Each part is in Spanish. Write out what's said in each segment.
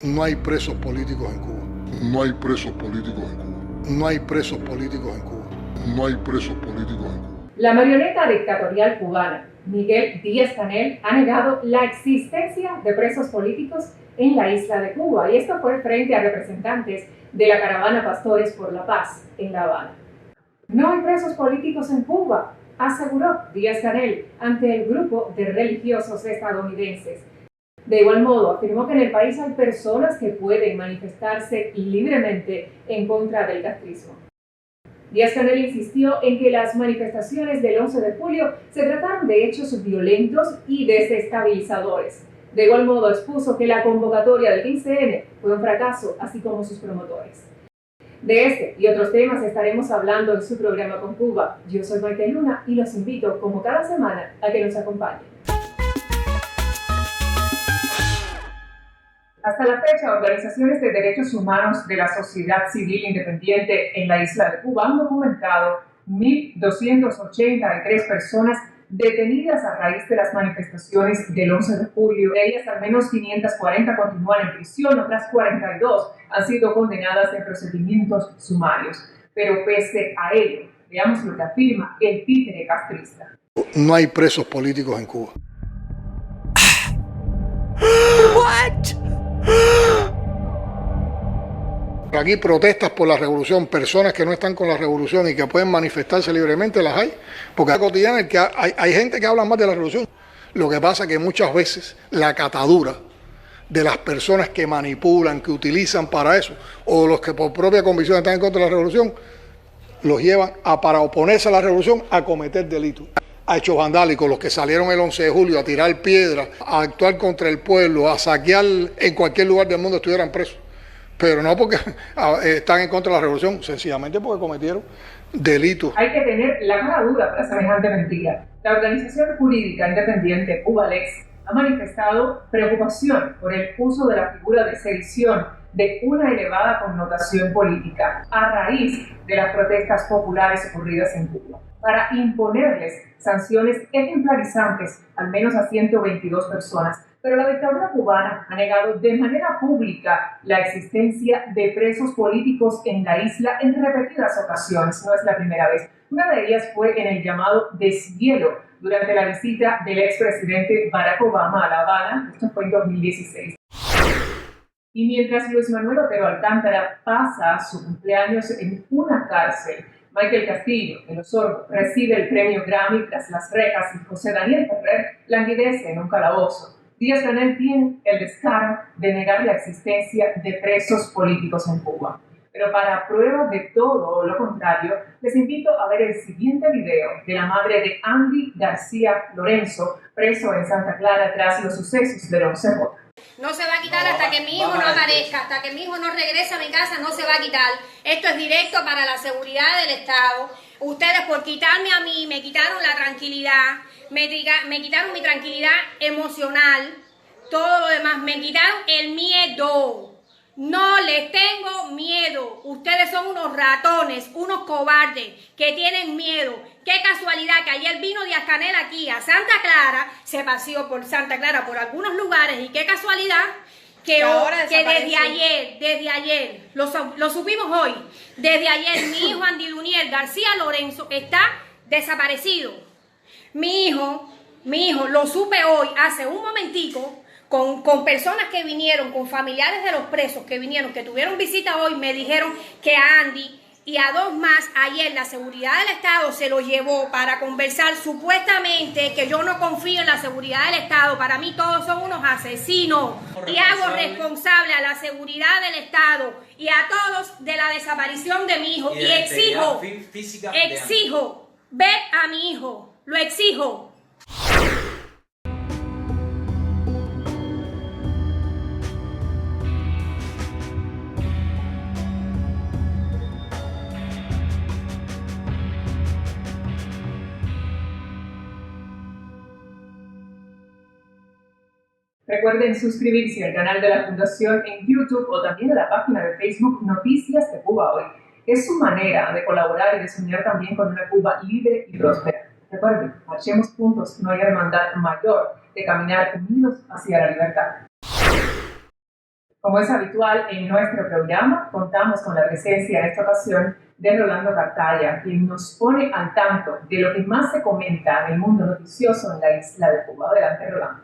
No hay presos políticos en Cuba. No hay presos políticos en Cuba. No hay presos políticos en Cuba. No hay presos políticos en Cuba. La marioneta dictatorial cubana, Miguel Díaz-Canel, ha negado la existencia de presos políticos en la isla de Cuba, y esto fue frente a representantes de la caravana Pastores por la Paz en La Habana. No hay presos políticos en Cuba, aseguró Díaz-Canel ante el grupo de religiosos estadounidenses. De igual modo, afirmó que en el país hay personas que pueden manifestarse libremente en contra del castrismo. Díaz-Canel insistió en que las manifestaciones del 11 de julio se trataron de hechos violentos y desestabilizadores. De igual modo, expuso que la convocatoria del 15N fue un fracaso, así como sus promotores. De este y otros temas estaremos hablando en su programa Con Cuba. Yo soy Maite Luna y los invito, como cada semana, a que nos acompañen. Hasta la fecha, organizaciones de derechos humanos de la sociedad civil independiente en la isla de Cuba han documentado 1.283 personas detenidas a raíz de las manifestaciones del 11 de julio. De ellas, al menos 540 continúan en prisión, otras 42 han sido condenadas en procedimientos sumarios. Pero pese a ello, veamos lo que afirma el títere castrista. No hay presos políticos en Cuba. What? Aquí protestas por la revolución, personas que no están con la revolución y que pueden manifestarse libremente, las hay, porque es cotidiana que hay gente que habla más de la revolución. Lo que pasa es que muchas veces la catadura de las personas que manipulan, que utilizan para eso, o los que por propia convicción están en contra de la revolución, los llevan para oponerse a la revolución a cometer delitos. A hechos vandálicos, los que salieron el 11 de julio a tirar piedras, a actuar contra el pueblo, a saquear en cualquier lugar del mundo, estuvieran presos. Pero no porque están en contra de la revolución, sencillamente porque cometieron delitos. Hay que tener la cara dura para semejante mentira. La organización jurídica independiente Cubalex ha manifestado preocupación por el uso de la figura de sedición de una elevada connotación política a raíz de las protestas populares ocurridas en Cuba, para imponerles sanciones ejemplarizantes al menos a 122 personas. Pero la dictadura cubana ha negado de manera pública la existencia de presos políticos en la isla en repetidas ocasiones. No es la primera vez. Una de ellas fue en el llamado deshielo durante la visita del expresidente Barack Obama a La Habana. Esto fue en 2016. Y mientras Luis Manuel Otero Alcántara pasa su cumpleaños en una cárcel, Michael Castillo, de Los Hornos, recibe el premio Grammy tras las rejas y José Daniel Ferrer languidece en un calabozo. Díaz-Canel tiene el descaro de negar la existencia de presos políticos en Cuba. Pero para prueba de todo lo contrario, les invito a ver el siguiente video de la madre de Andy García Lorenzo, preso en Santa Clara tras los sucesos del 11J. No se va a quitar hasta que mi hijo no aparezca, hasta que mi hijo no regrese a mi casa, no se va a quitar. Esto es directo para la seguridad del Estado. Ustedes por quitarme a mí, me quitaron la tranquilidad, me quitaron mi tranquilidad emocional, todo lo demás, me quitaron el miedo. No les tengo miedo. Ustedes son unos ratones, unos cobardes que tienen miedo. Qué casualidad que ayer vino Díaz-Canel aquí a Santa Clara, se paseó por Santa Clara por algunos lugares, y qué casualidad que desde ayer, lo supimos hoy, desde ayer mi hijo Andy Luniel García Lorenzo está desaparecido. Mi hijo, lo supe hoy, hace un momentico, con personas que vinieron, con familiares de los presos que vinieron, que tuvieron visita hoy, me dijeron que a Andy y a dos más ayer la seguridad del Estado se lo llevó para conversar, supuestamente, que yo no confío en la seguridad del Estado. Para mí todos son unos asesinos y hago responsable a la seguridad del Estado y a todos de la desaparición de mi hijo, y exijo ver a mi hijo, lo exijo. Recuerden suscribirse al canal de la Fundación en YouTube o también a la página de Facebook Noticias de Cuba Hoy. Es su manera de colaborar y de soñar también con una Cuba libre y próspera. Recuerden, marchemos juntos, no hay hermandad mayor que caminar unidos hacia la libertad. Como es habitual en nuestro programa, contamos con la presencia en esta ocasión de Rolando Cartaya, quien nos pone al tanto de lo que más se comenta en el mundo noticioso en la isla de Cuba. Adelante, Rolando.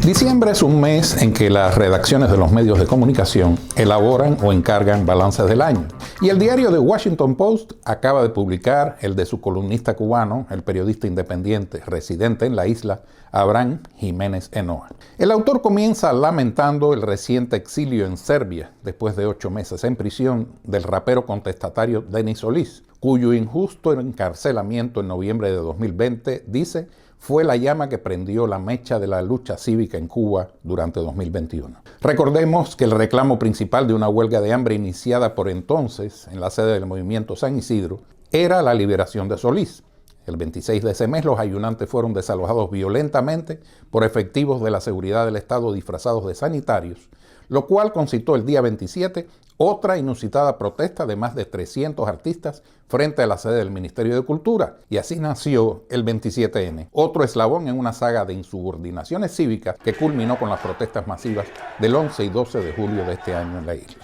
Diciembre es un mes en que las redacciones de los medios de comunicación elaboran o encargan balances del año. Y el diario The Washington Post acaba de publicar el de su columnista cubano, el periodista independiente residente en la isla, Abraham Jiménez Enoa. El autor comienza lamentando el reciente exilio en Serbia, después de 8 meses en prisión, del rapero contestatario Denis Solís, cuyo injusto encarcelamiento en noviembre de 2020, dice, fue la llama que prendió la mecha de la lucha cívica en Cuba durante 2021. Recordemos que el reclamo principal de una huelga de hambre iniciada por entonces en la sede del movimiento San Isidro era la liberación de Solís. El 26 de ese mes los ayunantes fueron desalojados violentamente por efectivos de la seguridad del Estado disfrazados de sanitarios, lo cual concitó el día 27 otra inusitada protesta de más de 300 artistas frente a la sede del Ministerio de Cultura. Y así nació el 27N, otro eslabón en una saga de insubordinaciones cívicas que culminó con las protestas masivas del 11 y 12 de julio de este año en la isla.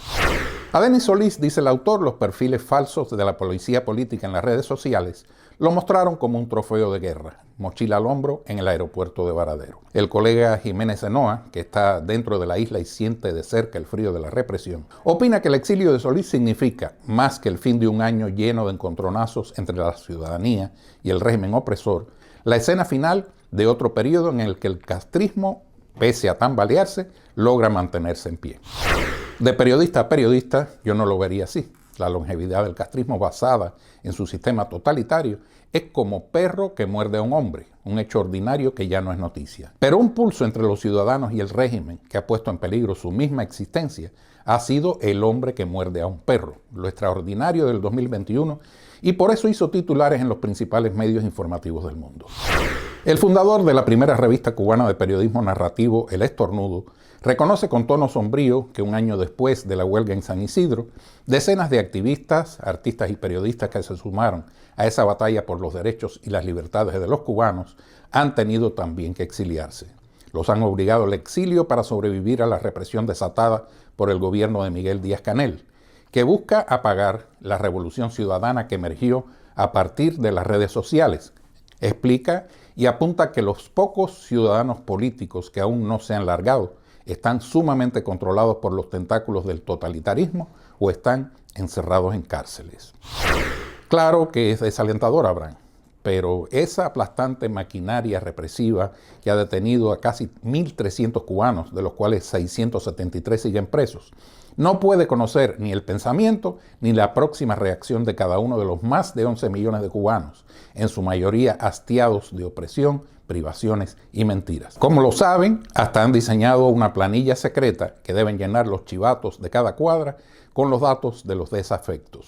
A Denis Solís, dice el autor, los perfiles falsos de la policía política en las redes sociales lo mostraron como un trofeo de guerra, mochila al hombro en el aeropuerto de Varadero. El colega Jiménez Enoa, que está dentro de la isla y siente de cerca el frío de la represión, opina que el exilio de Solís significa más que el fin de un año lleno de encontronazos entre la ciudadanía y el régimen opresor, la escena final de otro periodo en el que el castrismo, pese a tambalearse, logra mantenerse en pie. De periodista a periodista, yo no lo vería así. La longevidad del castrismo basada en su sistema totalitario es como perro que muerde a un hombre, un hecho ordinario que ya no es noticia. Pero un pulso entre los ciudadanos y el régimen que ha puesto en peligro su misma existencia ha sido el hombre que muerde a un perro, lo extraordinario del 2021, y por eso hizo titulares en los principales medios informativos del mundo. El fundador de la primera revista cubana de periodismo narrativo, El Estornudo, reconoce con tono sombrío que un año después de la huelga en San Isidro, decenas de activistas, artistas y periodistas que se sumaron a esa batalla por los derechos y las libertades de los cubanos han tenido también que exiliarse. Los han obligado al exilio para sobrevivir a la represión desatada por el gobierno de Miguel Díaz-Canel, que busca apagar la revolución ciudadana que emergió a partir de las redes sociales. Explica y apunta que los pocos ciudadanos políticos que aún no se han largado están sumamente controlados por los tentáculos del totalitarismo o están encerrados en cárceles. Claro que es desalentador, Abraham, pero esa aplastante maquinaria represiva que ha detenido a casi 1.300 cubanos, de los cuales 673 siguen presos, no puede conocer ni el pensamiento ni la próxima reacción de cada uno de los más de 11 millones de cubanos, en su mayoría hastiados de opresión, privaciones y mentiras. Como lo saben, hasta han diseñado una planilla secreta que deben llenar los chivatos de cada cuadra con los datos de los desafectos.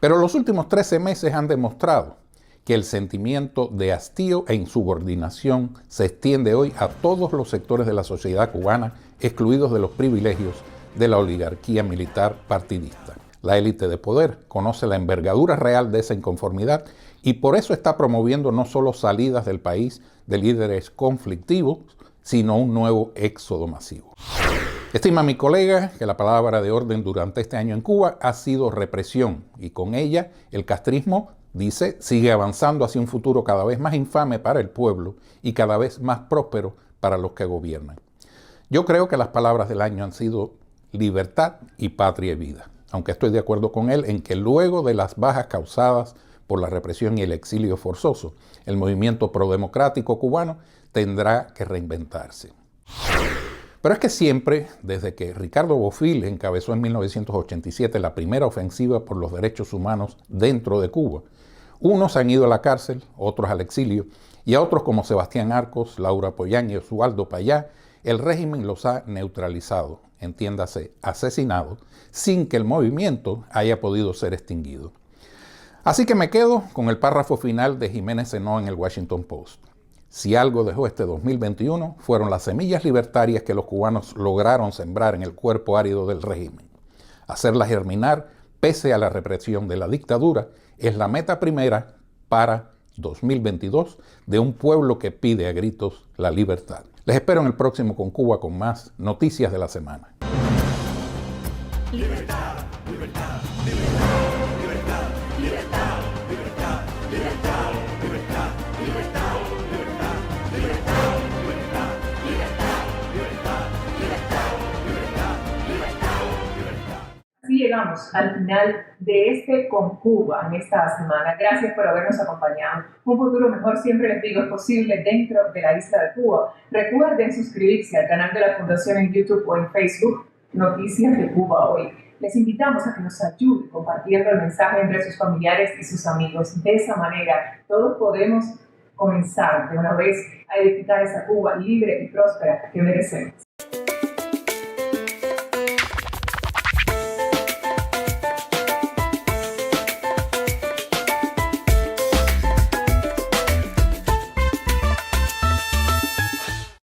Pero los últimos 13 meses han demostrado que el sentimiento de hastío e insubordinación se extiende hoy a todos los sectores de la sociedad cubana, excluidos de los privilegios de la oligarquía militar partidista. La élite de poder conoce la envergadura real de esa inconformidad y por eso está promoviendo no solo salidas del país de líderes conflictivos, sino un nuevo éxodo masivo. Estima mi colega que la palabra de orden durante este año en Cuba ha sido represión y con ella el castrismo, dice, sigue avanzando hacia un futuro cada vez más infame para el pueblo y cada vez más próspero para los que gobiernan. Yo creo que las palabras del año han sido libertad y patria y vida, aunque estoy de acuerdo con él en que luego de las bajas causadas por la represión y el exilio forzoso, el movimiento prodemocrático cubano tendrá que reinventarse. Pero es que siempre, desde que Ricardo Bofill encabezó en 1987 la primera ofensiva por los derechos humanos dentro de Cuba, unos han ido a la cárcel, otros al exilio, y a otros como Sebastián Arcos, Laura Pollán y Osvaldo Payá, el régimen los ha neutralizado, entiéndase, asesinado, sin que el movimiento haya podido ser extinguido. Así que me quedo con el párrafo final de Jiménez Enoa en el Washington Post. Si algo dejó este 2021, fueron las semillas libertarias que los cubanos lograron sembrar en el cuerpo árido del régimen. Hacerlas germinar, pese a la represión de la dictadura, es la meta primera para 2022 de un pueblo que pide a gritos la libertad. Les espero en el próximo Con Cuba con más noticias de la semana. Libertad, libertad, libertad, libertad, libertad, libertad, libertad, libertad, libertad, libertad, libertad, libertad, libertad, libertad, libertad, libertad, libertad. Así llegamos al final de este Con Cuba en esta semana. Gracias por habernos acompañado. Un futuro mejor, siempre les digo, es posible dentro de la isla de Cuba. Recuerden suscribirse al canal de la Fundación en YouTube o en Facebook, Noticias de Cuba Hoy. Les invitamos a que nos ayuden compartiendo el mensaje entre sus familiares y sus amigos. De esa manera, todos podemos comenzar de una vez a edificar esa Cuba libre y próspera que merecemos.